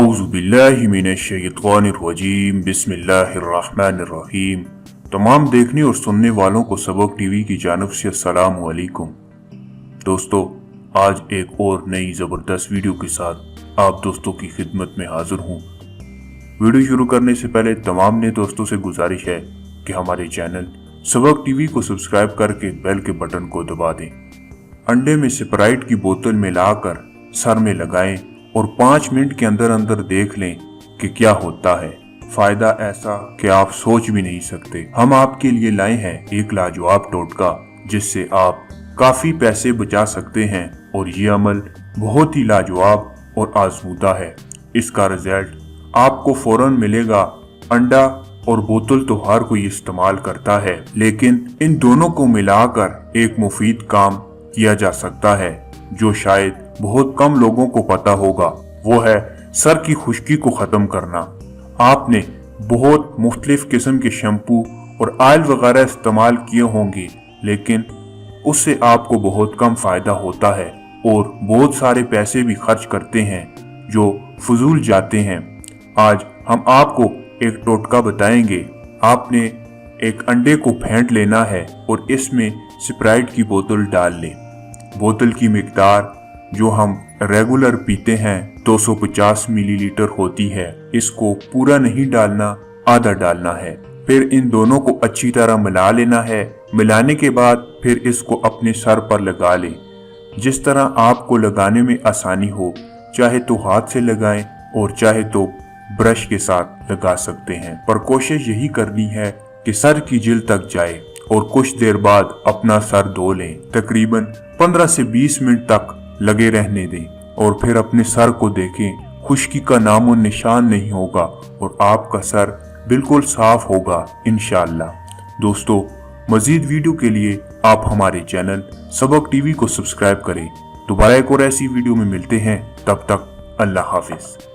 औज़ुबिल्लाहिमिनश्शैतानिर्रजीम बिस्मिल्लाहिर्रहमानिर्रहीम। तमाम देखने और सुनने वालों को सबक टीवी की जानिब से अस्सलाम वालेकुम। दोस्तों, आज एक और नई ज़बरदस्त वीडियो के साथ आप दोस्तों की खिदमत में हाजिर हूँ। वीडियो शुरू करने से पहले तमाम नए दोस्तों से गुजारिश है कि हमारे चैनल सबक टीवी को सब्सक्राइब करके बेल के बटन को दबा दें। अंडे में स्प्राइट की बोतल मिलाकर सर में लगाएं और 5 मिनट के अंदर अंदर देख लें कि क्या होता है। फायदा ऐसा कि आप सोच भी नहीं सकते। हम आपके लिए लाए हैं एक लाजवाब टोटका जिससे आप काफी पैसे बचा सकते हैं और ये अमल बहुत ही लाजवाब और आजमूदा है। इसका रिजल्ट आपको फौरन मिलेगा। अंडा और बोतल तो हर कोई इस्तेमाल करता है, लेकिन इन दोनों को मिलाकर एक मुफीद काम किया जा सकता है जो शायद बहुत कम लोगों को पता होगा। वो है सर की खुश्की को खत्म करना। आपने बहुत मुख्तलिफ किस्म के शैम्पू और ऑयल वगैरह इस्तेमाल किए होंगे, लेकिन उससे आपको बहुत कम फायदा होता है और बहुत सारे पैसे भी खर्च करते हैं जो फजूल जाते हैं। आज हम आपको एक टोटका बताएंगे। आपने एक अंडे को फेंट लेना है और इसमें स्प्राइट की बोतल डाल लें। बोतल की मिकदार जो हम रेगुलर पीते हैं 250 मिलीलीटर होती है। इसको पूरा नहीं डालना, आधा डालना है। फिर इन दोनों को अच्छी तरह मिला लेना है। मिलाने के बाद फिर इसको अपने सर पर लगा लें जिस तरह आपको लगाने में आसानी हो। चाहे तो हाथ से लगाएं और चाहे तो ब्रश के साथ लगा सकते हैं, पर कोशिश यही करनी है कि सर की जिल्द तक जाए और कुछ देर बाद अपना सर धो लें। तकरीबन 15 से 20 मिनट तक लगे रहने दें और फिर अपने सर को देखें। खुश्की का नामो निशान नहीं होगा और आपका सर बिल्कुल साफ होगा इंशाअल्लाह। दोस्तों, मजीद वीडियो के लिए आप हमारे चैनल सबक टीवी को सब्सक्राइब करें। दोबारा एक और ऐसी वीडियो में मिलते हैं। तब तक अल्लाह हाफिज।